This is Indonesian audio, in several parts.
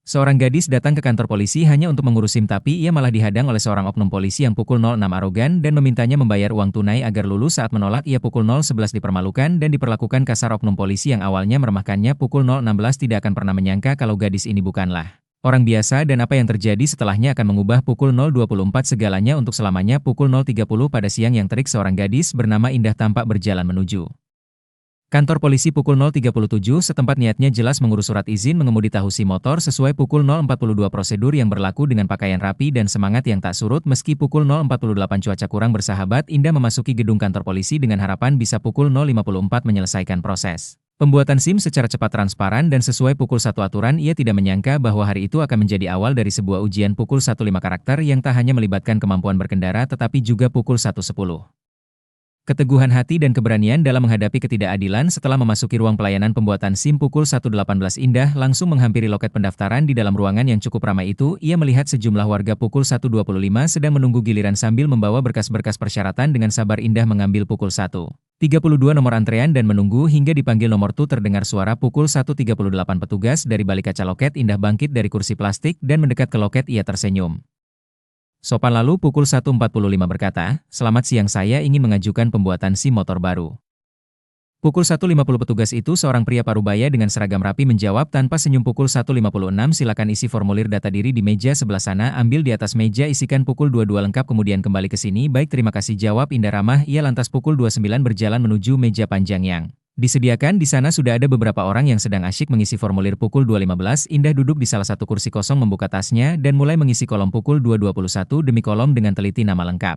Seorang gadis datang ke kantor polisi hanya untuk mengurus SIM tapi ia malah dihadang oleh seorang oknum polisi yang pukul 06 arogan dan memintanya membayar uang tunai agar lulus. Saat menolak ia pukul 011 dipermalukan dan diperlakukan kasar. Oknum polisi yang awalnya meremahkannya pukul 016 tidak akan pernah menyangka kalau gadis ini bukanlah orang biasa dan apa yang terjadi setelahnya akan mengubah pukul 024 segalanya untuk selamanya. Pukul 030 pada siang yang terik seorang gadis bernama Indah tampak berjalan menuju kantor polisi pukul 037 setempat. Niatnya jelas mengurus surat izin mengemudi Tahusi motor sesuai pukul 042 prosedur yang berlaku dengan pakaian rapi dan semangat yang tak surut. Meski pukul 048 cuaca kurang bersahabat, Indah memasuki gedung kantor polisi dengan harapan bisa pukul 054 menyelesaikan proses pembuatan SIM secara cepat, transparan dan sesuai pukul 1 aturan. Ia tidak menyangka bahwa hari itu akan menjadi awal dari sebuah ujian pukul 15 karakter yang tak hanya melibatkan kemampuan berkendara tetapi juga pukul 110. Keteguhan hati dan keberanian dalam menghadapi ketidakadilan. Setelah memasuki ruang pelayanan pembuatan SIM pukul 1.18, Indah langsung menghampiri loket pendaftaran. Di dalam ruangan yang cukup ramai itu, ia melihat sejumlah warga pukul 1.25 sedang menunggu giliran sambil membawa berkas-berkas persyaratan. Dengan sabar Indah mengambil pukul 1.32 nomor antrean dan menunggu hingga dipanggil nomor tuh. Terdengar suara pukul 1.38 petugas dari balik kaca loket. Indah bangkit dari kursi plastik dan mendekat ke loket. Ia tersenyum sopan lalu pukul 1.45 berkata, "Selamat siang, saya ingin mengajukan pembuatan SIM motor baru." Pukul 1.50 petugas itu seorang pria parubaya dengan seragam rapi menjawab tanpa senyum. Pukul 1.56 silakan isi formulir data diri di meja sebelah sana, ambil di atas meja, isikan pukul 22 lengkap kemudian kembali ke sini. Baik, terima kasih, jawab Indah ramah. Ia lantas pukul 29 berjalan menuju meja panjang yang disediakan. Di sana sudah ada beberapa orang yang sedang asyik mengisi formulir. Pukul 2.15, Indah duduk di salah satu kursi kosong, membuka tasnya, dan mulai mengisi kolom. Pukul 2.21 demi kolom dengan teliti nama lengkap,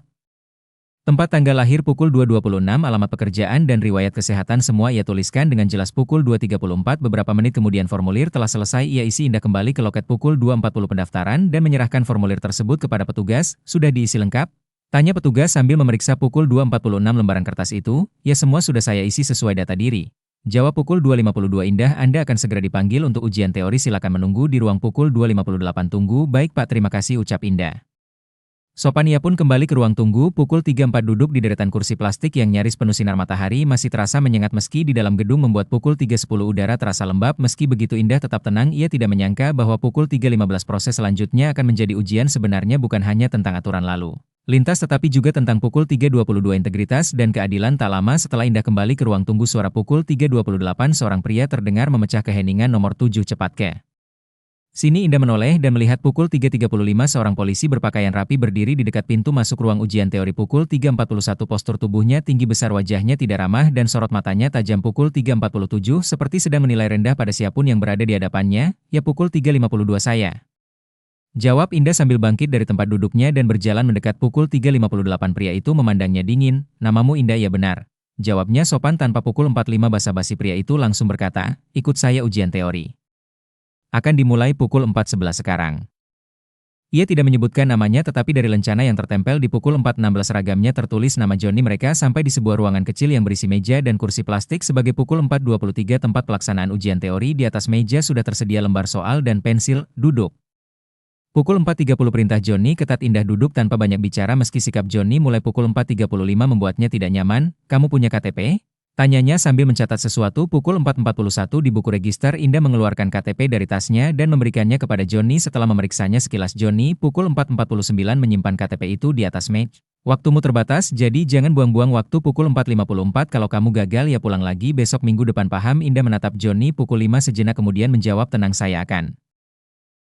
tempat tanggal lahir, pukul 2.26, alamat pekerjaan dan riwayat kesehatan semua ia tuliskan dengan jelas. Pukul 2.34, beberapa menit kemudian formulir telah selesai ia isi. Indah kembali ke loket pukul 2.40 pendaftaran dan menyerahkan formulir tersebut kepada petugas. Sudah diisi lengkap? Tanya petugas sambil memeriksa pukul 2.46 lembaran kertas itu. Ya, semua sudah saya isi sesuai data diri, jawab. Pukul 2.52, Indah, Anda akan segera dipanggil untuk ujian teori, silakan menunggu di ruang. Pukul 2.58, tunggu. Baik Pak, terima kasih, ucap Indah. Sopan ia pun kembali ke ruang tunggu. Pukul 3.04 duduk di deretan kursi plastik yang nyaris penuh sinar matahari masih terasa menyengat meski di dalam gedung membuat pukul 3.10 udara terasa lembab. Meski begitu Indah tetap tenang, ia tidak menyangka bahwa pukul 3.15 proses selanjutnya akan menjadi ujian. Sebenarnya bukan hanya tentang aturan lalu lintas tetapi juga tentang pukul 3.22 integritas dan keadilan. Tak lama setelah Indah kembali ke ruang tunggu, suara pukul 3.28 seorang pria terdengar memecah keheningan. Nomor 7, cepat ke sini. Indah menoleh dan melihat pukul 3.35 seorang polisi berpakaian rapi berdiri di dekat pintu masuk ruang ujian teori. Pukul 3.41 postur tubuhnya tinggi besar, wajahnya tidak ramah dan sorot matanya tajam. Pukul 3.47 seperti sedang menilai rendah pada siapapun yang berada di hadapannya. Ya, pukul 3.52 saya, jawab Indah sambil bangkit dari tempat duduknya dan berjalan mendekat. Pukul 3.58 pria itu memandangnya dingin. Namamu Indah? Ya benar, jawabnya sopan tanpa pukul 45 basa-basi. Pria itu langsung berkata, ikut saya, ujian teori akan dimulai pukul 4.11 sekarang. Ia tidak menyebutkan namanya tetapi dari lencana yang tertempel di pukul 4.16 seragamnya tertulis nama Johnny. Mereka sampai di sebuah ruangan kecil yang berisi meja dan kursi plastik. Sebagai pukul 4.23 tempat pelaksanaan ujian teori. Di atas meja sudah tersedia lembar soal dan pensil. Duduk. Pukul 4.30 perintah Johnny ketat. Indah duduk tanpa banyak bicara meski sikap Johnny mulai pukul 4.35 membuatnya tidak nyaman. Kamu punya KTP? Tanyanya sambil mencatat sesuatu. Pukul 4.41 di buku register Indah mengeluarkan KTP dari tasnya dan memberikannya kepada Johnny. Setelah memeriksanya sekilas Johnny pukul 4.49 menyimpan KTP itu di atas meja. Waktumu terbatas jadi jangan buang-buang waktu. Pukul 4.54 kalau kamu gagal ya pulang lagi besok minggu depan, paham? Indah menatap Johnny. Pukul 5 sejenak kemudian menjawab, tenang, saya akan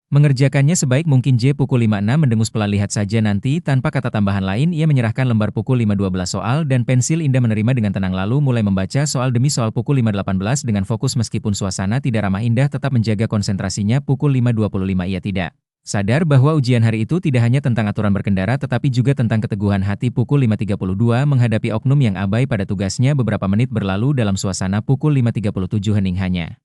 mengerjakannya sebaik mungkin. Pukul 5.06 mendengus pelan, lihat saja nanti. Tanpa kata tambahan lain ia menyerahkan lembar pukul 5.12 soal dan pensil. Indah menerima dengan tenang lalu mulai membaca soal demi soal. Pukul 5.18 dengan fokus meskipun suasana tidak ramah Indah tetap menjaga konsentrasinya. Pukul 5.25 ia tidak sadar bahwa ujian hari itu tidak hanya tentang aturan berkendara tetapi juga tentang keteguhan hati. Pukul 5.32 menghadapi oknum yang abai pada tugasnya. Beberapa menit berlalu dalam suasana. Pukul 5.37 hening, hanya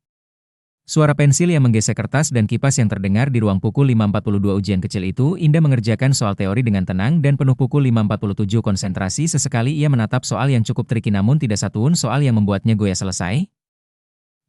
suara pensil yang menggesek kertas dan kipas yang terdengar di ruang. Pukul 5.42 ujian kecil itu Indah mengerjakan soal teori dengan tenang dan penuh. Pukul 5.47 konsentrasi sesekali ia menatap soal yang cukup triki namun tidak satupun soal yang membuatnya goyah. Selesai?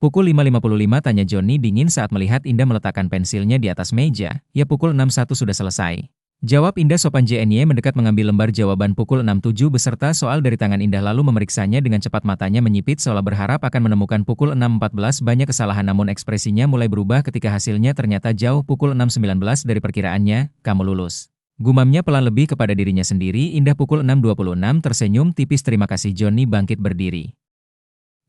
Pukul 5.55 tanya Johnny dingin saat melihat Indah meletakkan pensilnya di atas meja. Ya, pukul 6.01 sudah selesai, Jawab Indah sopan. JNY mendekat mengambil lembar jawaban pukul 6.07 beserta soal dari tangan Indah lalu memeriksanya dengan cepat. Matanya menyipit seolah berharap akan menemukan pukul 6.14. Banyak kesalahan namun ekspresinya mulai berubah ketika hasilnya ternyata jauh pukul 6.19 dari perkiraannya. Kamu lulus. Gumamnya pelan lebih kepada dirinya sendiri. Indah pukul 6.26 tersenyum tipis. Terima kasih. Johnny bangkit berdiri.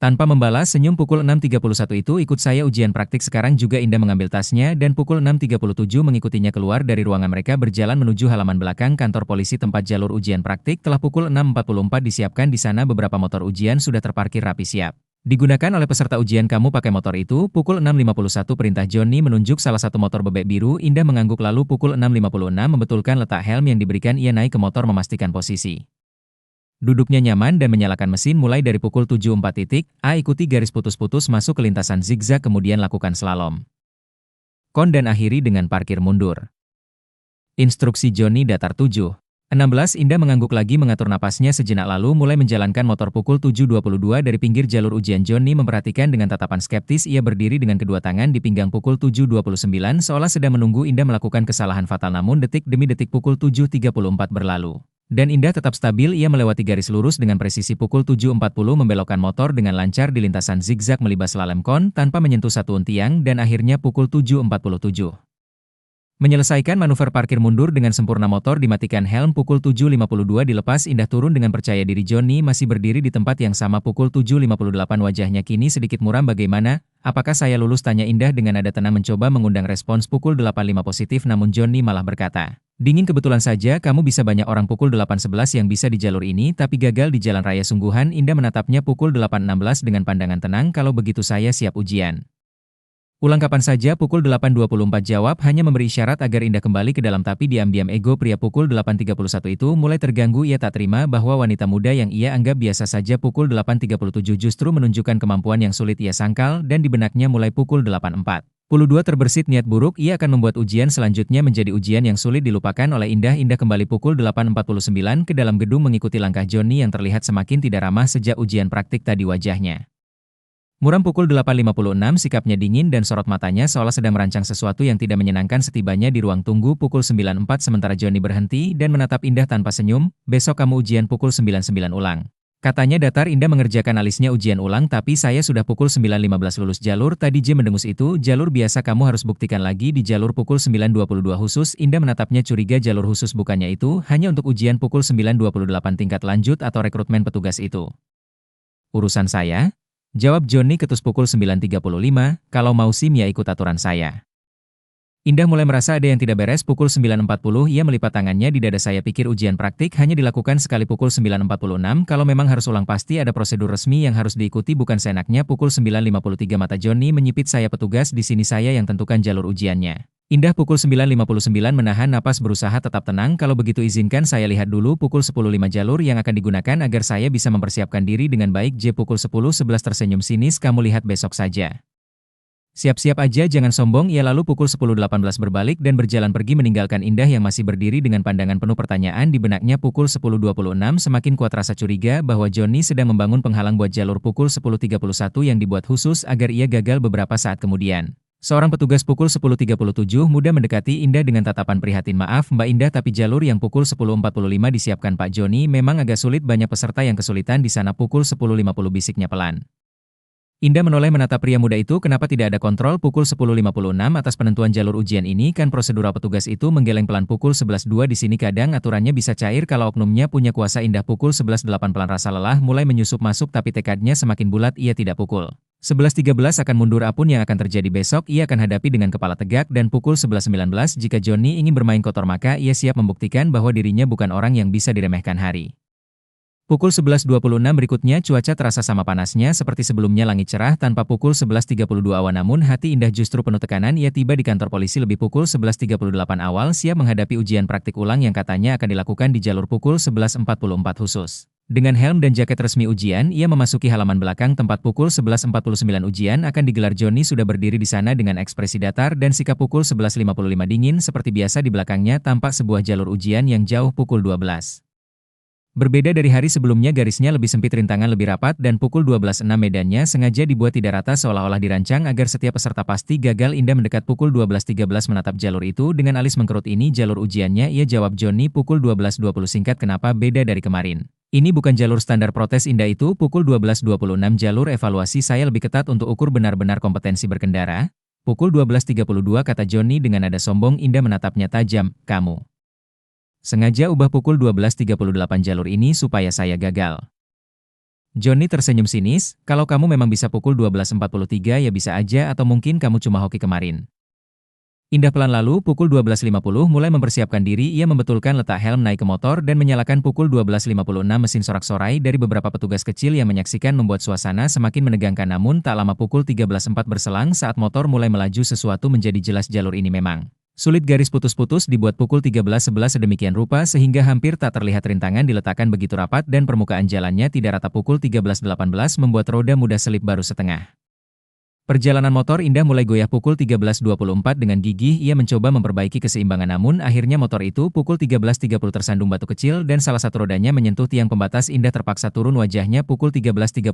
Tanpa membalas senyum pukul 6.31 itu ikut saya ujian praktik sekarang juga. Indah mengambil tasnya dan pukul 6.37 mengikutinya keluar dari ruangan. Mereka berjalan menuju halaman belakang kantor polisi tempat jalur ujian praktik. Telah pukul 6.44 disiapkan di sana beberapa motor ujian sudah terparkir rapi siap digunakan oleh peserta ujian. Kamu pakai motor itu. Pukul 6.51 perintah Johnny menunjuk salah satu motor bebek biru. Indah mengangguk lalu pukul 6.56 membetulkan letak helm yang diberikan. Ia naik ke motor memastikan posisi duduknya nyaman dan menyalakan mesin. Mulai dari pukul 7.4 A ikuti garis putus-putus masuk ke lintasan zigzag kemudian lakukan slalom kon dan akhiri dengan parkir mundur. Instruksi Johnny datar 7.16 Indah mengangguk lagi mengatur napasnya sejenak lalu mulai menjalankan motor. Pukul 7.22 dari pinggir jalur ujian. Johnny memperhatikan dengan tatapan skeptis. Ia berdiri dengan kedua tangan di pinggang. Pukul 7.29 seolah sedang menunggu Indah melakukan kesalahan fatal namun detik demi detik pukul 7.34 berlalu. Dan Indah tetap stabil. Ia melewati garis lurus dengan presisi. Pukul 7.40 membelokkan motor dengan lancar di lintasan zigzag melibas slalom kon tanpa menyentuh satu tiang dan akhirnya pukul 7.47. Menyelesaikan manuver parkir mundur dengan sempurna. Motor dimatikan. Helm pukul 7.52 dilepas. Indah turun dengan percaya diri. Johnny masih berdiri di tempat yang sama. Pukul 7.58 wajahnya kini sedikit muram. Bagaimana? Apakah saya lulus? Tanya Indah dengan nada tenang mencoba mengundang respons. Pukul 8.5 positif namun Johnny malah berkata, dingin, kebetulan saja kamu bisa banyak orang pukul 8.11 yang bisa di jalur ini tapi gagal di jalan raya. Sungguhan. Indah menatapnya pukul 8.16 dengan pandangan tenang. Kalau begitu saya siap ujian. Ulang kapan saja. Pukul 8.24 jawab hanya memberi isyarat agar Indah kembali ke dalam tapi diam-diam ego pria pukul 8.31 itu mulai terganggu. Ia tak terima bahwa wanita muda yang ia anggap biasa saja pukul 8.37 justru menunjukkan kemampuan yang sulit ia sangkal dan di benaknya mulai pukul 8.42 terbersit niat buruk. Ia akan membuat ujian selanjutnya menjadi ujian yang sulit dilupakan oleh Indah. Indah kembali pukul 8.49 ke dalam gedung mengikuti langkah Johnny yang terlihat semakin tidak ramah sejak ujian praktik tadi. Wajahnya muram. Pukul 8.56 sikapnya dingin dan sorot matanya seolah sedang merancang sesuatu yang tidak menyenangkan. Setibanya di ruang tunggu pukul 9.04 sementara Johnny berhenti dan menatap Indah tanpa senyum. Besok kamu ujian pukul 9.09 ulang. Katanya datar. Indah mengerjakan alisnya. Ujian ulang tapi saya sudah pukul 9.15 lulus jalur tadi. J mendengus. Itu jalur biasa, kamu harus buktikan lagi di jalur pukul 9.22 khusus. Indah menatapnya curiga. Jalur khusus bukannya itu hanya untuk ujian pukul 9.28 tingkat lanjut atau rekrutmen petugas itu? Urusan saya? Jawab Johnny ketus. Pukul 9.35, kalau mau SIM ya ikut aturan saya. Indah mulai merasa ada yang tidak beres. Pukul 9.40 ia melipat tangannya di dada. Saya pikir ujian praktik hanya dilakukan sekali. Pukul 9.46 kalau memang harus ulang pasti ada prosedur resmi yang harus diikuti bukan seenaknya. Pukul 9.53 mata Johnny menyipit. Saya petugas di sini, saya yang tentukan jalur ujiannya. Indah pukul 9.59 menahan napas berusaha tetap tenang. Kalau begitu izinkan saya lihat dulu. Pukul 10.05 jalur yang akan digunakan agar saya bisa mempersiapkan diri dengan baik. J pukul 10.11 tersenyum sinis. Kamu lihat besok saja. Siap-siap aja, jangan sombong. Ia lalu pukul 10.18 berbalik dan berjalan pergi meninggalkan Indah yang masih berdiri dengan pandangan penuh pertanyaan di benaknya. Pukul 10.26 semakin kuat rasa curiga bahwa Johnny sedang membangun penghalang buat jalur pukul 10.31 yang dibuat khusus agar ia gagal beberapa saat kemudian. Seorang petugas pukul 10.37 muda mendekati Indah dengan tatapan prihatin. Maaf Mbak Indah, tapi jalur yang pukul 10.45 disiapkan Pak Johnny memang agak sulit, banyak peserta yang kesulitan di sana. Pukul 10.50 bisiknya pelan. Indah menoleh menatap pria muda itu. Kenapa tidak ada kontrol? Pukul 10.56 atas penentuan jalur ujian ini kan prosedural. Petugas itu menggeleng pelan. Pukul 11.02 di sini kadang aturannya bisa cair kalau oknumnya punya kuasa. Indah pukul 11.08 pelan, rasa lelah mulai menyusup masuk tapi tekadnya semakin bulat. Ia tidak pukul 11.13 akan mundur. Apapun yang akan terjadi besok ia akan hadapi dengan kepala tegak. Dan pukul 11.19 jika Johnny ingin bermain kotor maka ia siap membuktikan bahwa dirinya bukan orang yang bisa diremehkan. Hari pukul 11.26 berikutnya cuaca terasa sama panasnya seperti sebelumnya. Langit cerah tanpa. Pukul 11.32 awan namun hati Indah justru penuh tekanan. Ia tiba di kantor polisi lebih pukul 11.38 awal siap menghadapi ujian praktik ulang yang katanya akan dilakukan di jalur pukul 11.44 khusus. Dengan helm dan jaket resmi ujian, ia memasuki halaman belakang tempat pukul 11.49 ujian akan digelar. Johnny sudah berdiri di sana dengan ekspresi datar dan sikap. Pukul 11.55 dingin seperti biasa. Di belakangnya tampak sebuah jalur ujian yang jauh. Pukul 12. Berbeda dari hari sebelumnya, garisnya lebih sempit, rintangan lebih rapat, dan pukul 12.06 medannya sengaja dibuat tidak rata seolah-olah dirancang agar setiap peserta pasti gagal. Indah mendekat pukul 12.13 menatap jalur itu dengan alis mengkerut. Ini jalur ujiannya, ia jawab Joni. Pukul 12.20 singkat, kenapa beda dari kemarin? Ini bukan jalur standar, protes Indah. Itu pukul 12.26 jalur evaluasi, saya lebih ketat untuk ukur benar-benar kompetensi berkendara. Pukul 12.32 kata Joni dengan nada sombong. Indah menatapnya tajam, kamu sengaja ubah pukul 12.38 jalur ini supaya saya gagal. Joni tersenyum sinis, kalau kamu memang bisa pukul 12.43 ya bisa aja, atau mungkin kamu cuma hoki kemarin. Indah pelan lalu pukul 12.50 mulai mempersiapkan diri, ia membetulkan letak helm, naik ke motor, dan menyalakan. Pukul 12.56 mesin sorak-sorai dari beberapa petugas kecil yang menyaksikan membuat suasana semakin menegangkan. Namun tak lama pukul 13.04 berselang saat motor mulai melaju, sesuatu menjadi jelas. Jalur ini memang sulit, garis putus-putus dibuat pukul 13.11 sedemikian rupa sehingga hampir tak terlihat, rintangan diletakkan begitu rapat dan permukaan jalannya tidak rata. Pukul 13.18 membuat roda mudah selip baru setengah. Perjalanan motor Indah mulai goyah. Pukul 13.24 dengan gigih ia mencoba memperbaiki keseimbangan, namun akhirnya motor itu pukul 13.30 tersandung batu kecil dan salah satu rodanya menyentuh tiang pembatas. Indah terpaksa turun, wajahnya pukul 13.38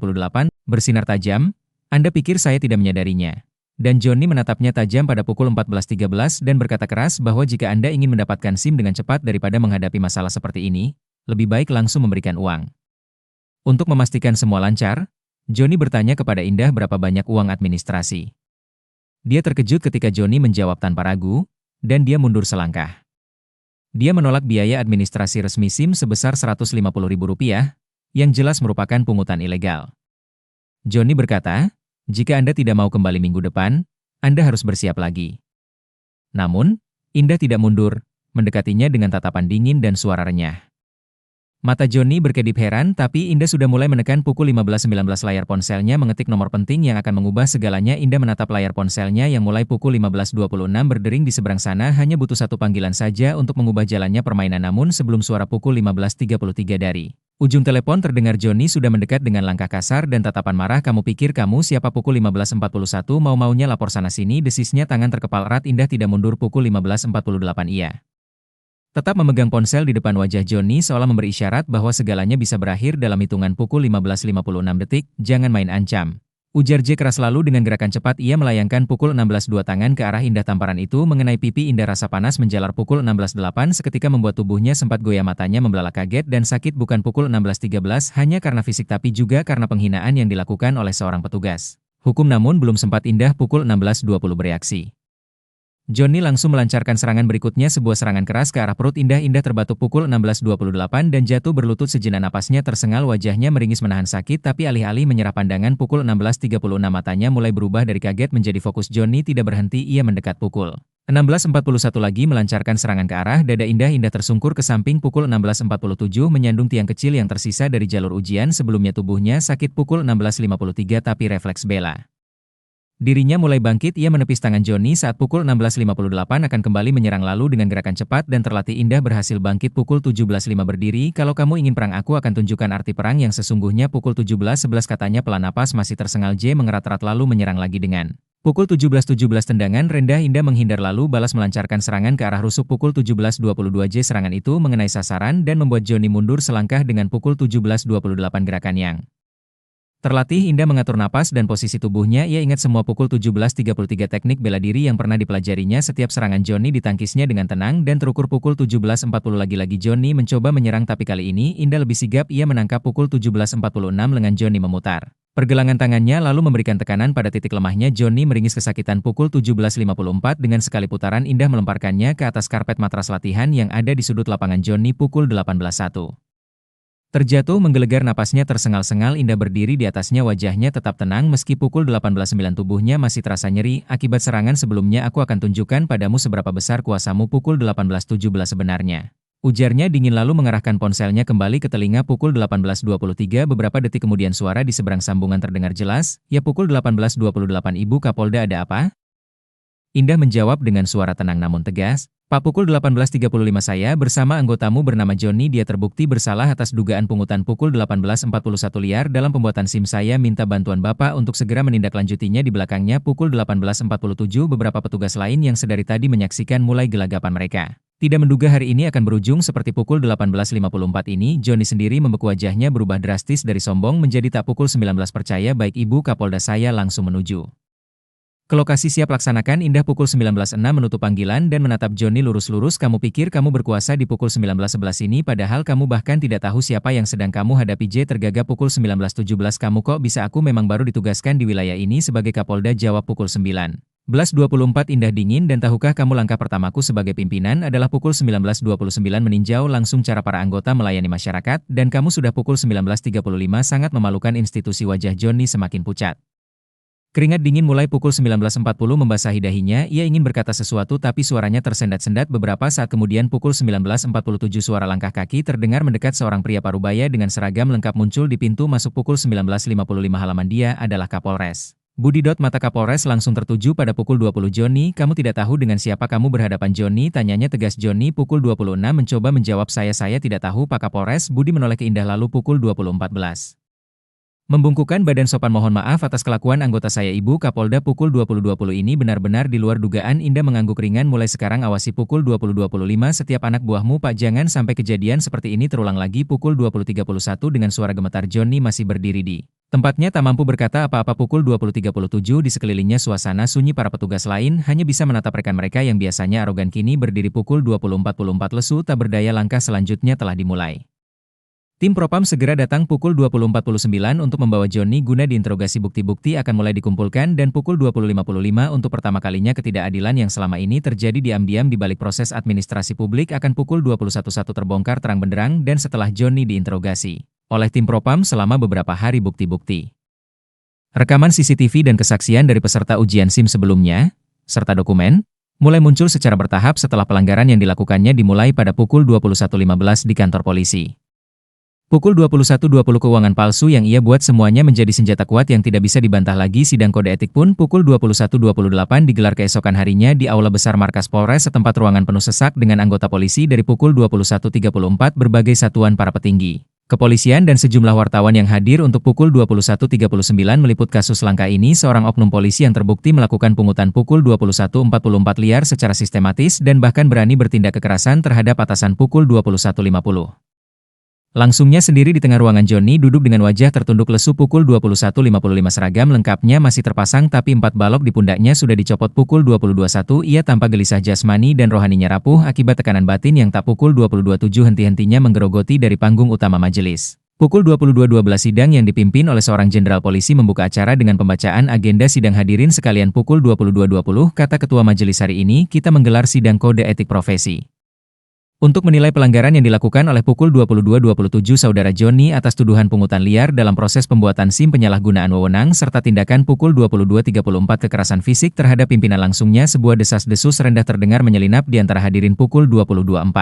bersinar tajam. Anda pikir saya tidak menyadarinya? Dan Joni menatapnya tajam pada pukul 14.13 dan berkata keras bahwa jika Anda ingin mendapatkan SIM dengan cepat daripada menghadapi masalah seperti ini, lebih baik langsung memberikan uang. Untuk memastikan semua lancar, Joni bertanya kepada Indah berapa banyak uang administrasi. Dia terkejut ketika Joni menjawab tanpa ragu, dan dia mundur selangkah. Dia menolak biaya administrasi resmi SIM sebesar Rp150.000, yang jelas merupakan pungutan ilegal. Joni berkata, jika Anda tidak mau kembali minggu depan, Anda harus bersiap lagi. Namun, Indah tidak mundur, mendekatinya dengan tatapan dingin dan suara renyah. Mata Joni berkedip heran, tapi Indah sudah mulai menekan. Pukul 15.19 layar ponselnya mengetik nomor penting yang akan mengubah segalanya. Indah menatap layar ponselnya yang mulai pukul 15.26 berdering di seberang sana. Hanya butuh satu panggilan saja untuk mengubah jalannya permainan. Namun sebelum suara pukul 15.33 dari ujung telepon terdengar, Joni sudah mendekat dengan langkah kasar dan tatapan marah. Kamu pikir kamu siapa? Pukul 15.41 mau-maunya lapor sana-sini, desisnya tangan terkepal erat. Indah tidak mundur. Pukul 15.48 ia tetap memegang ponsel di depan wajah Joni seolah memberi isyarat bahwa segalanya bisa berakhir dalam hitungan. Pukul 15.56 detik, jangan main ancam, ujar J keras, lalu dengan gerakan cepat ia melayangkan pukul 16.2 tangan ke arah Indah. Tamparan itu mengenai pipi Indah, rasa panas menjalar. Pukul 16.8 seketika membuat tubuhnya sempat goyah, matanya membelalak kaget dan sakit, bukan pukul 16.13 hanya karena fisik tapi juga karena penghinaan yang dilakukan oleh seorang petugas hukum. Namun belum sempat Indah pukul 16.20 bereaksi, Joni langsung melancarkan serangan berikutnya, sebuah serangan keras ke arah perut Indah. Indah terbatuk pukul 16.28 dan jatuh berlutut sejenak, napasnya tersengal, wajahnya meringis menahan sakit, tapi alih-alih menyerah pandangan pukul 16.36 matanya mulai berubah dari kaget menjadi fokus. Joni tidak berhenti, ia mendekat. Pukul 16.41 lagi melancarkan serangan ke arah dada Indah. Indah tersungkur ke samping. Pukul 16.47 menyandung tiang kecil yang tersisa dari jalur ujian sebelumnya. Tubuhnya sakit. Pukul 16.53 tapi refleks bela dirinya mulai bangkit, ia menepis tangan Joni saat pukul 16.58 akan kembali menyerang, lalu dengan gerakan cepat dan terlatih Indah berhasil bangkit. Pukul 17.05 berdiri, kalau kamu ingin perang aku akan tunjukkan arti perang yang sesungguhnya. Pukul 17.11 katanya pelan, napas masih tersengal. J mengerat-erat lalu menyerang lagi dengan pukul 17.17 tendangan rendah. Indah menghindar lalu balas melancarkan serangan ke arah rusuk. Pukul 17.22 J serangan itu mengenai sasaran dan membuat Joni mundur selangkah. Dengan pukul 17.28 gerakan yang terlatih, Indah mengatur napas dan posisi tubuhnya. Ia ingat semua pukul 17.33 teknik bela diri yang pernah dipelajarinya. Setiap serangan Joni ditangkisnya dengan tenang dan terukur. Pukul 17.40 lagi-lagi Joni mencoba menyerang, tapi kali ini Indah lebih sigap. Ia menangkap. Pukul 17.46 lengan Joni memutar pergelangan tangannya lalu memberikan tekanan pada titik lemahnya. Joni meringis kesakitan. Pukul 17.54 dengan sekali putaran Indah melemparkannya ke atas karpet matras latihan yang ada di sudut lapangan Joni. Pukul 18.01 terjatuh menggelegar, napasnya tersengal-sengal. Indah berdiri di atasnya, wajahnya tetap tenang meski pukul 18.09 tubuhnya masih terasa nyeri akibat serangan sebelumnya. Aku akan tunjukkan padamu seberapa besar kuasamu. Pukul 18.17 sebenarnya, ujarnya dingin lalu mengarahkan ponselnya kembali ke telinga. Pukul 18.23 beberapa detik kemudian suara di seberang sambungan terdengar jelas. Ya, pukul 18.28 Ibu Kapolda, ada apa? Indah menjawab dengan suara tenang namun tegas, Pak, pukul 18.35 saya bersama anggotamu bernama Joni, dia terbukti bersalah atas dugaan pungutan. Pukul 18.41 liar dalam pembuatan SIM, saya minta bantuan Bapak untuk segera menindaklanjutinya. Di belakangnya pukul 18.47 beberapa petugas lain yang sedari tadi menyaksikan mulai gelagapan mereka Tidak menduga hari ini akan berujung seperti pukul 18.54 ini, Joni sendiri membeku, wajahnya berubah drastis dari sombong menjadi tak pukul 19 percaya. Baik Ibu Kapolda, saya langsung menuju ke lokasi, siap laksanakan. Indah pukul 19.06 menutup panggilan dan menatap Joni lurus-lurus. Kamu pikir kamu berkuasa di pukul 19.11 ini, padahal kamu bahkan tidak tahu siapa yang sedang kamu hadapi. J tergagap pukul 19.17. Kamu kok bisa? Aku memang baru ditugaskan di wilayah ini sebagai Kapolda, jawab pukul 19.24. Indah dingin, dan tahukah kamu langkah pertamaku sebagai pimpinan adalah pukul 19.29 meninjau langsung cara para anggota melayani masyarakat, dan kamu sudah pukul 19.35. Sangat memalukan institusi. Wajah Joni semakin pucat. Keringat dingin mulai pukul 19.40 membasahi dahinya. Ia ingin berkata sesuatu tapi suaranya tersendat-sendat. Beberapa saat kemudian pukul 19.47 suara langkah kaki terdengar mendekat. Seorang pria parubaya dengan seragam lengkap muncul di pintu masuk. Pukul 19.55 halaman. Dia adalah Kapolres Budi. Mata Kapolres langsung tertuju pada pukul 20. Joni, kamu tidak tahu dengan siapa kamu berhadapan? Joni, tanyanya tegas. Joni pukul 26 mencoba menjawab, saya tidak tahu Pak Kapolres. Budi menoleh ke Indah. Lalu pukul 20.14. Membungkukkan badan sopan, mohon maaf atas kelakuan anggota saya Ibu Kapolda. Pukul 20.20 ini benar-benar di luar dugaan. Indah mengangguk ringan. Mulai sekarang awasi pukul 20.25 setiap anak buahmu Pak, jangan sampai kejadian seperti ini terulang lagi. Pukul 20.31 dengan suara gemetar Joni masih berdiri di tempatnya, tak mampu berkata apa-apa. Pukul 20.37 di sekelilingnya suasana sunyi. Para petugas lain hanya bisa menatap rekan mereka yang biasanya arogan kini berdiri. Pukul 20.44 lesu tak berdaya. Langkah selanjutnya telah dimulai. Tim Propam segera datang pukul 20.49 untuk membawa Joni guna diinterogasi. Bukti-bukti akan mulai dikumpulkan dan pukul 20.55 untuk pertama kalinya ketidakadilan yang selama ini terjadi diam-diam di balik proses administrasi publik akan pukul 21.01 terbongkar terang benderang. Dan setelah Joni diinterogasi oleh tim Propam selama beberapa hari, bukti-bukti, rekaman CCTV dan kesaksian dari peserta ujian SIM sebelumnya, serta dokumen, mulai muncul secara bertahap setelah pelanggaran yang dilakukannya dimulai pada pukul 21.15 di kantor polisi. Pukul 21.20 keuangan palsu yang ia buat semuanya menjadi senjata kuat yang tidak bisa dibantah lagi. Sidang kode etik pun pukul 21.28 digelar keesokan harinya di Aula Besar Markas Polres setempat. Ruangan penuh sesak dengan anggota polisi dari pukul 21.34. Berbagai satuan para petinggi kepolisian dan sejumlah wartawan yang hadir untuk pukul 21.39 meliput kasus langka ini. Seorang oknum polisi yang terbukti melakukan pungutan pukul 21.44 liar secara sistematis dan bahkan berani bertindak kekerasan terhadap atasan. Pukul 21.50. Langsungnya sendiri di tengah ruangan Joni duduk dengan wajah tertunduk lesu. Pukul 21.55 seragam lengkapnya masih terpasang tapi 4 balok di pundaknya sudah dicopot. Pukul 20.21 ia tampak gelisah, jasmani dan rohaninya rapuh akibat tekanan batin yang tak. Pukul 20.27 henti-hentinya menggerogoti dari panggung utama majelis. Pukul 22.12 sidang yang dipimpin oleh seorang jenderal polisi membuka acara dengan pembacaan agenda sidang. Hadirin sekalian, pukul 22.20 kata ketua majelis, hari ini kita menggelar sidang kode etik profesi untuk menilai pelanggaran yang dilakukan oleh pukul 22.27 saudara Joni atas tuduhan pungutan liar dalam proses pembuatan SIM, penyalahgunaan wewenang, serta tindakan. Pukul 22.34 kekerasan fisik terhadap pimpinan. Langsungnya sebuah desas-desus rendah terdengar menyelinap di antara hadirin. Pukul 22.41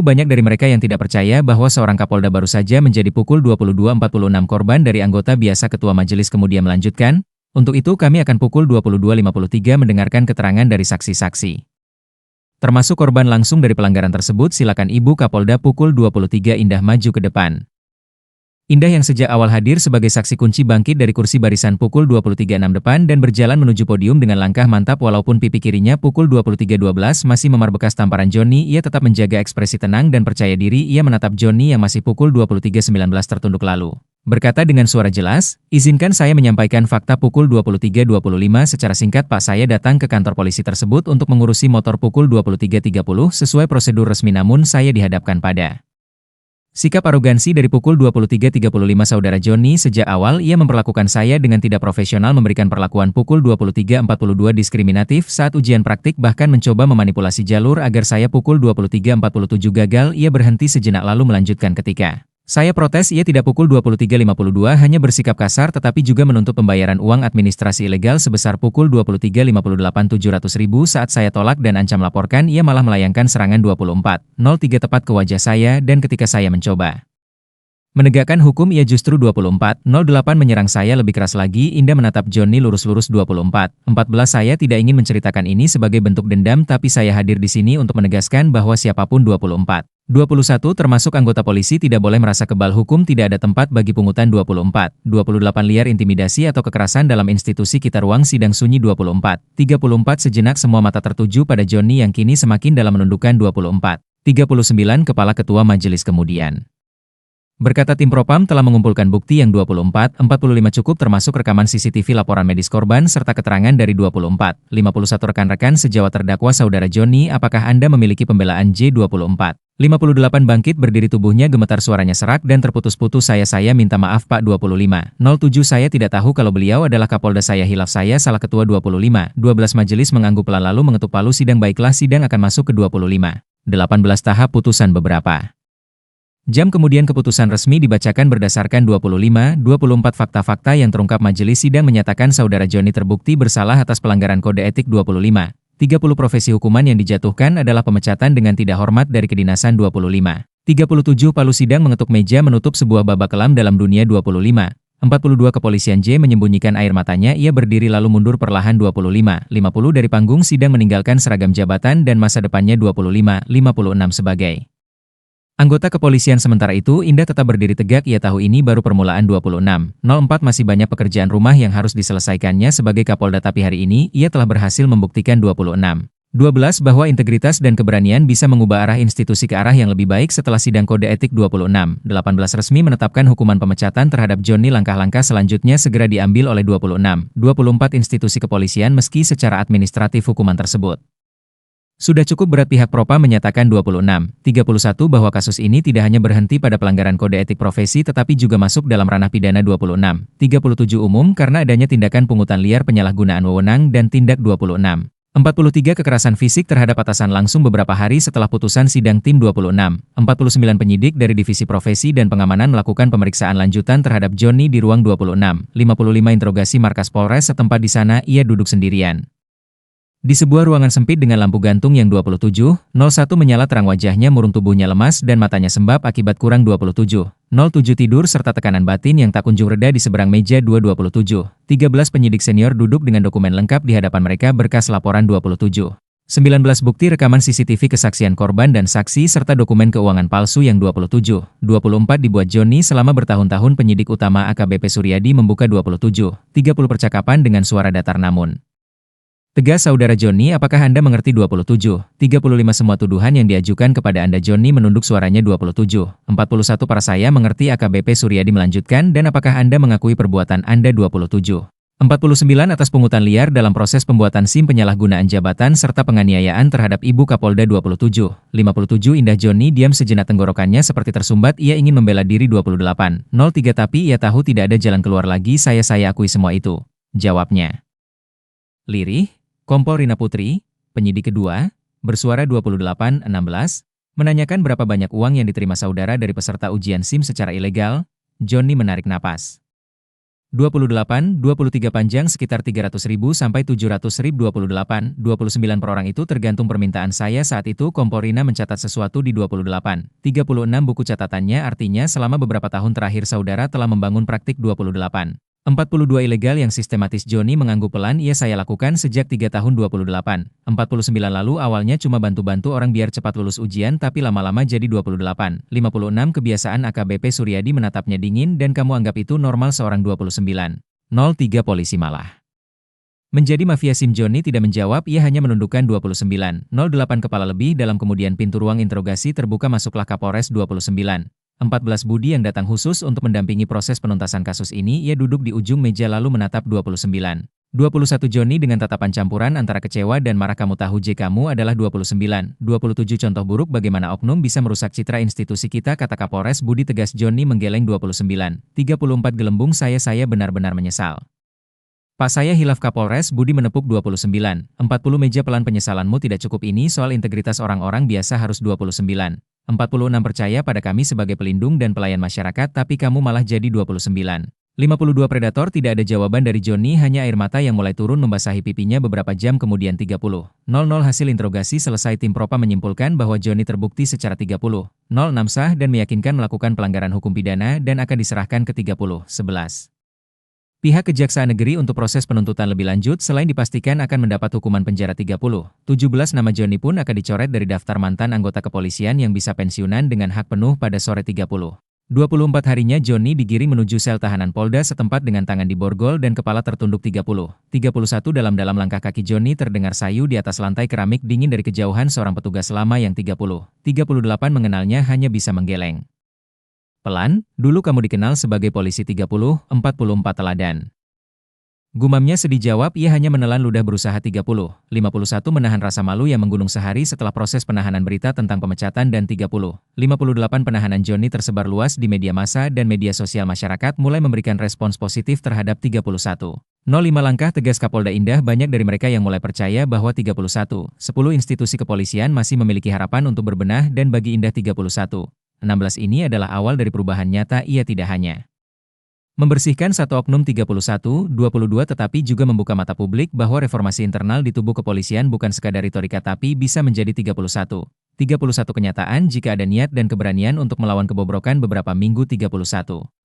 banyak dari mereka yang tidak percaya bahwa seorang Kapolda baru saja menjadi. Pukul 22.46 korban dari anggota biasa. Ketua majelis kemudian melanjutkan, untuk itu kami akan pukul 22.53 mendengarkan keterangan dari saksi-saksi, termasuk korban langsung dari pelanggaran tersebut. Silakan Ibu Kapolda. Pukul 23 Indah maju ke depan. Indah yang sejak awal hadir sebagai saksi kunci bangkit dari kursi barisan pukul 23.06 depan dan berjalan menuju podium dengan langkah mantap. Walaupun pipi kirinya pukul 23.12 masih memar bekas tamparan Joni, ia tetap menjaga ekspresi tenang dan percaya diri. Ia menatap Joni yang masih pukul 23.19 tertunduk lalu berkata dengan suara jelas, izinkan saya menyampaikan fakta. Pukul 23.25 secara singkat, Pak, saya datang ke kantor polisi tersebut untuk mengurusi motor. Pukul 23.30 sesuai prosedur resmi, namun saya dihadapkan pada sikap arogansi dari pukul 23.35 saudara Joni. Sejak awal ia memperlakukan saya dengan tidak profesional, memberikan perlakuan pukul 23.42 diskriminatif saat ujian praktik, bahkan mencoba memanipulasi jalur agar saya. Pukul 23.47 gagal. Ia berhenti sejenak lalu melanjutkan, ketika saya protes ia tidak. Pukul 23.52 hanya bersikap kasar tetapi juga menuntut pembayaran uang administrasi ilegal sebesar. Pukul 23.58 700.000 saat saya tolak dan ancam laporkan, ia malah melayangkan serangan 24.03 tepat ke wajah saya, dan ketika saya mencoba menegakkan hukum ia justru 24.08 menyerang saya lebih keras lagi. Indah menatap Joni lurus-lurus. 24.14 saya tidak ingin menceritakan ini sebagai bentuk dendam, tapi saya hadir di sini untuk menegaskan bahwa siapapun. 24.15 21 termasuk anggota polisi tidak boleh merasa kebal hukum, tidak ada tempat bagi pungutan. 24, 28 liar intimidasi atau kekerasan dalam institusi kita, ruang sidang sunyi. 24, 34 sejenak semua mata tertuju pada Joni yang kini semakin dalam menundukkan. 24, 39 kepala ketua majelis kemudian berkata tim Propam telah mengumpulkan bukti yang 24, 45 cukup termasuk rekaman CCTV, laporan medis korban, serta keterangan dari 24, 51 rekan-rekan sejawat terdakwa saudara Joni. Apakah Anda memiliki pembelaan? J. 24, 58 bangkit berdiri, tubuhnya gemetar, suaranya serak dan terputus-putus. Saya minta maaf Pak. 25, 07 saya tidak tahu kalau beliau adalah Kapolda, saya hilaf, saya salah. Ketua 25, 12 majelis mengangguk pelan lalu mengetuk palu sidang. Baiklah, sidang akan masuk ke 25, 18 tahap putusan. Beberapa jam kemudian keputusan resmi dibacakan berdasarkan 25, 24 fakta-fakta yang terungkap. Majelis sidang menyatakan saudara Joni terbukti bersalah atas pelanggaran kode etik. 25, 30 profesi hukuman yang dijatuhkan adalah pemecatan dengan tidak hormat dari kedinasan. 25, 37 palu sidang mengetuk meja menutup sebuah babak kelam dalam dunia. 25, 42 kepolisian. J menyembunyikan air matanya, ia berdiri lalu mundur perlahan. 25, 50 dari panggung sidang meninggalkan seragam jabatan dan masa depannya. 25, 56 sebagai anggota kepolisian. Sementara itu, Indah tetap berdiri tegak, ia tahu ini baru permulaan. 26, 04 masih banyak pekerjaan rumah yang harus diselesaikannya sebagai Kapolda, tapi hari ini, ia telah berhasil membuktikan. 26, 12 bahwa integritas dan keberanian bisa mengubah arah institusi ke arah yang lebih baik setelah sidang kode etik. 26, 18 resmi menetapkan hukuman pemecatan terhadap Joni. Langkah-langkah selanjutnya segera diambil oleh 26, 24 institusi kepolisian meski secara administratif hukuman tersebut sudah cukup berat. Pihak Propam menyatakan 26, 31 bahwa kasus ini tidak hanya berhenti pada pelanggaran kode etik profesi tetapi juga masuk dalam ranah pidana. 26, 37 umum karena adanya tindakan pungutan liar, penyalahgunaan wewenang dan tindak. 26, 43 kekerasan fisik terhadap atasan langsung beberapa hari setelah putusan sidang. Tim 26, 49 penyidik dari divisi profesi dan pengamanan melakukan pemeriksaan lanjutan terhadap Joni di ruang. 26, 55 interogasi markas Polres setempat. Di sana ia duduk sendirian di sebuah ruangan sempit dengan lampu gantung yang. 27, 01 menyala terang, wajahnya murung, tubuhnya lemas dan matanya sembab akibat kurang. 27, 07 tidur serta tekanan batin yang tak kunjung reda di seberang meja. 27, 13 penyidik senior duduk dengan dokumen lengkap di hadapan mereka, berkas laporan. 27, 19 bukti rekaman CCTV, kesaksian korban dan saksi serta dokumen keuangan palsu yang. 27, 24 dibuat Joni selama bertahun-tahun. Penyidik utama AKBP Suryadi membuka 27, 30 percakapan dengan suara datar namun tegas. Saudara Joni, apakah Anda mengerti? 27, 35 semua tuduhan yang diajukan kepada Anda. Joni menunduk suaranya. 27, 41 para saya mengerti. AKBP Suryadi melanjutkan, dan apakah Anda mengakui perbuatan Anda? 27, 49 atas pungutan liar dalam proses pembuatan SIM, penyalahgunaan jabatan serta penganiayaan terhadap Ibu Kapolda. 27, 57 Indah. Joni diam sejenak, tenggorokannya seperti tersumbat, ia ingin membela diri. 28, 03 tapi ia tahu tidak ada jalan keluar lagi. Saya akui semua itu, jawabnya lirih. Kompol Rina Putri, penyidik kedua, bersuara. 28, 16, menanyakan berapa banyak uang yang diterima saudara dari peserta ujian SIM secara ilegal. Joni menarik napas. 28, 23 panjang sekitar 300.000 sampai 700.000. 28, 29 per orang itu tergantung permintaan saya saat itu. Kompol Rina mencatat sesuatu di 28, 36 buku catatannya, artinya selama beberapa tahun terakhir saudara telah membangun praktik. 28, 42 ilegal yang sistematis. Joni mengangguk pelan, saya lakukan sejak 3 tahun. 28, 49 lalu awalnya cuma bantu-bantu orang biar cepat lulus ujian tapi lama-lama jadi. 28, 56 kebiasaan AKBP Suryadi menatapnya dingin, dan kamu anggap itu normal seorang. 29, 03 polisi malah menjadi mafia SIM. Joni tidak menjawab, ia hanya menundukkan. 29, 08 kepala lebih dalam kemudian pintu ruang interogasi terbuka, masuklah Kapolres. 29, 14 Budi yang datang khusus untuk mendampingi proses penuntasan kasus ini. Ia duduk di ujung meja lalu menatap 29, 21 Joni dengan tatapan campuran antara kecewa dan marah. Kamu tahu J, kamu adalah 29, 27 contoh buruk bagaimana oknum bisa merusak citra institusi kita, kata Kapolres Budi tegas. Joni menggeleng. 29, 34 gelembung. Saya benar-benar menyesal Pak, saya hilaf. Kapolres Budi menepuk. 29, 40 meja pelan. Penyesalanmu tidak cukup, ini soal integritas orang-orang biasa harus. 29, 46 percaya pada kami sebagai pelindung dan pelayan masyarakat, tapi kamu malah jadi. 29, 52 predator. Tidak ada jawaban dari Joni, hanya air mata yang mulai turun membasahi pipinya. Beberapa jam kemudian 30, 00 hasil interogasi selesai. Tim Propam menyimpulkan bahwa Joni terbukti secara 30, 06 sah dan meyakinkan melakukan pelanggaran hukum pidana dan akan diserahkan ke 30, 11 Pihak Kejaksaan Negeri untuk proses penuntutan lebih lanjut selain dipastikan akan mendapat hukuman penjara 17 nama Joni pun akan dicoret dari daftar mantan anggota kepolisian yang bisa pensiunan dengan hak penuh pada sore 24 harinya Joni digiring menuju sel tahanan Polda setempat dengan tangan di borgol dan kepala tertunduk 31 dalam langkah kaki Joni terdengar sayu di atas lantai keramik dingin dari kejauhan seorang petugas lama yang 38 mengenalnya hanya bisa menggeleng. Pelan, dulu kamu dikenal sebagai polisi 44 teladan. Gumamnya sedih jawab ia hanya menelan ludah berusaha 51 menahan rasa malu yang menggunung sehari setelah proses penahanan berita tentang pemecatan dan 58 penahanan Joni tersebar luas di media massa dan media sosial masyarakat mulai memberikan respons positif terhadap 31. 05 langkah tegas Kapolda Indah banyak dari mereka yang mulai percaya bahwa 10 institusi kepolisian masih memiliki harapan untuk berbenah dan bagi Indah 16 ini adalah awal dari perubahan nyata ia tidak hanya membersihkan satu oknum 22 tetapi juga membuka mata publik bahwa reformasi internal di tubuh kepolisian bukan sekadar retorika tapi bisa menjadi 31 kenyataan jika ada niat dan keberanian untuk melawan kebobrokan beberapa minggu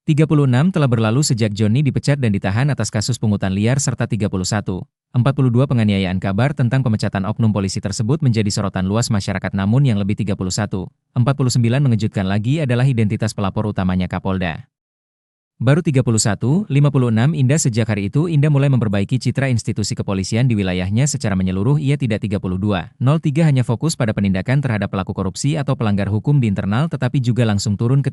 36 telah berlalu sejak Joni dipecat dan ditahan atas kasus pungutan liar serta 42 penganiayaan kabar tentang pemecatan oknum polisi tersebut menjadi sorotan luas masyarakat namun yang lebih 49 mengejutkan lagi adalah identitas pelapor utamanya Kapolda. Baru 56 Indah sejak hari itu Indah mulai memperbaiki citra institusi kepolisian di wilayahnya secara menyeluruh ia tidak 03 hanya fokus pada penindakan terhadap pelaku korupsi atau pelanggar hukum di internal tetapi juga langsung turun ke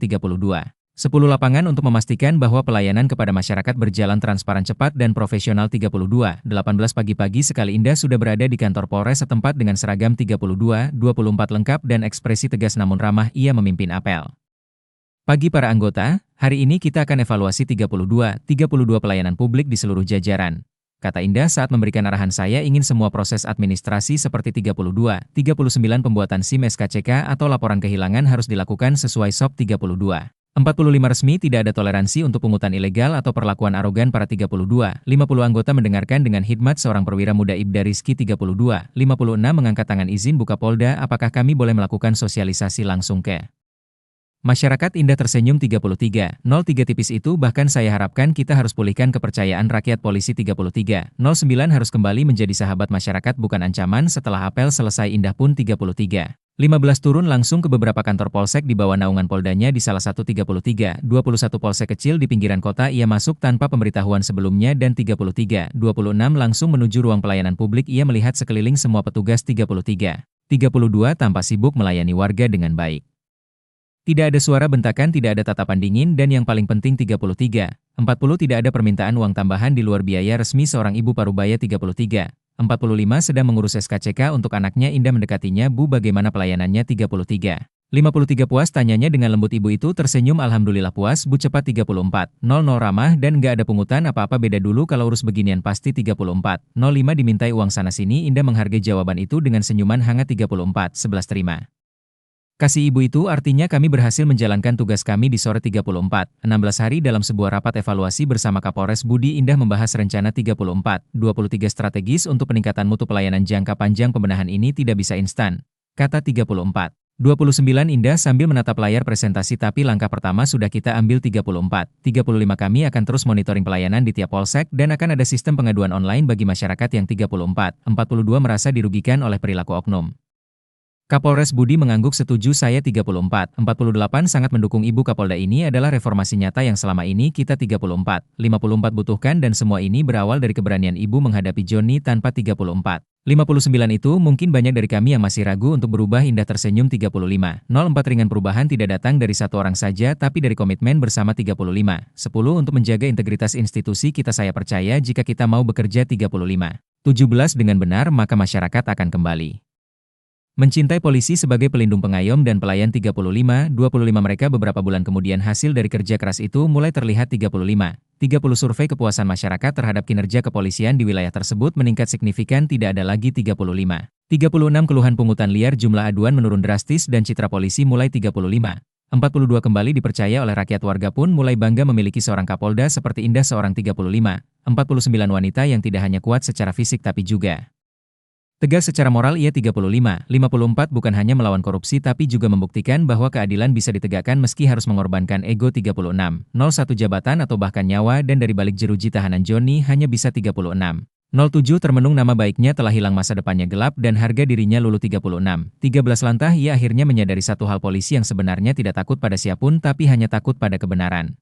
10 lapangan untuk memastikan bahwa pelayanan kepada masyarakat berjalan transparan cepat dan profesional 18 pagi-pagi sekali Indah sudah berada di kantor Polres setempat dengan seragam 24 lengkap dan ekspresi tegas namun ramah ia memimpin apel. Pagi para anggota, hari ini kita akan evaluasi 32 pelayanan publik di seluruh jajaran. Kata Indah saat memberikan arahan saya ingin semua proses administrasi seperti 39 pembuatan SIM SKCK atau laporan kehilangan harus dilakukan sesuai SOP 32. 45 resmi tidak ada toleransi untuk pungutan ilegal atau perlakuan arogan para 32. 50 anggota mendengarkan dengan hikmat seorang perwira muda Ibda Rizky 32. 56 mengangkat tangan izin buka Polda apakah kami boleh melakukan sosialisasi langsung ke masyarakat. Indah tersenyum 03 tipis itu bahkan saya harapkan kita harus pulihkan kepercayaan rakyat polisi 09 harus kembali menjadi sahabat masyarakat bukan ancaman setelah apel selesai Indah pun 15 turun langsung ke beberapa kantor polsek di bawah naungan Poldanya di salah satu 21 polsek kecil di pinggiran kota ia masuk tanpa pemberitahuan sebelumnya dan 26 langsung menuju ruang pelayanan publik ia melihat sekeliling semua petugas 32 tampak sibuk melayani warga dengan baik. Tidak ada suara bentakan, tidak ada tatapan dingin, dan yang paling penting 40 tidak ada permintaan uang tambahan di luar biaya resmi seorang ibu parubaya 45 sedang mengurus SKCK untuk anaknya Indah mendekatinya Bu bagaimana pelayanannya 53 puas tanyanya dengan lembut ibu itu tersenyum alhamdulillah puas Bu cepat 34 ramah dan nggak ada pungutan apa-apa beda dulu kalau urus beginian pasti 34 dimintai uang sana sini Indah menghargai jawaban itu dengan senyuman hangat 34 terima kasih ibu itu artinya kami berhasil menjalankan tugas kami di sore 16 hari dalam sebuah rapat evaluasi bersama Kapolres Budi Indah membahas rencana 23 strategis untuk peningkatan mutu pelayanan jangka panjang pembenahan ini tidak bisa instan, kata 29 Indah sambil menatap layar presentasi tapi langkah pertama sudah kita ambil 35 kami akan terus monitoring pelayanan di tiap polsek dan akan ada sistem pengaduan online bagi masyarakat yang 42 merasa dirugikan oleh perilaku oknum. Kapolres Budi mengangguk setuju saya 48 sangat mendukung Ibu Kapolda ini adalah reformasi nyata yang selama ini kita 54 butuhkan dan semua ini berawal dari keberanian Ibu menghadapi Joni tanpa 54 itu mungkin banyak dari kami yang masih ragu untuk berubah Indah tersenyum 35 ringan perubahan tidak datang dari satu orang saja tapi dari komitmen bersama 35 untuk menjaga integritas institusi kita saya percaya jika kita mau bekerja 35 dengan benar maka masyarakat akan kembali mencintai polisi sebagai pelindung pengayom dan pelayan 25 mereka beberapa bulan kemudian hasil dari kerja keras itu mulai terlihat 30 survei kepuasan masyarakat terhadap kinerja kepolisian di wilayah tersebut meningkat signifikan tidak ada lagi 36 keluhan pungutan liar jumlah aduan menurun drastis dan citra polisi mulai 35 42 kembali dipercaya oleh rakyat warga pun mulai bangga memiliki seorang Kapolda seperti Indah seorang 35 49 wanita yang tidak hanya kuat secara fisik tapi juga Tegas secara moral ia 35, 54 bukan hanya melawan korupsi tapi juga membuktikan bahwa keadilan bisa ditegakkan meski harus mengorbankan ego 36, 01 jabatan atau bahkan nyawa dan dari balik jeruji tahanan Joni hanya bisa 36. 07 termenung nama baiknya telah hilang masa depannya gelap dan harga dirinya lulu 36. 13 lantah ia akhirnya menyadari satu hal polisi yang sebenarnya tidak takut pada siapapun tapi hanya takut pada kebenaran.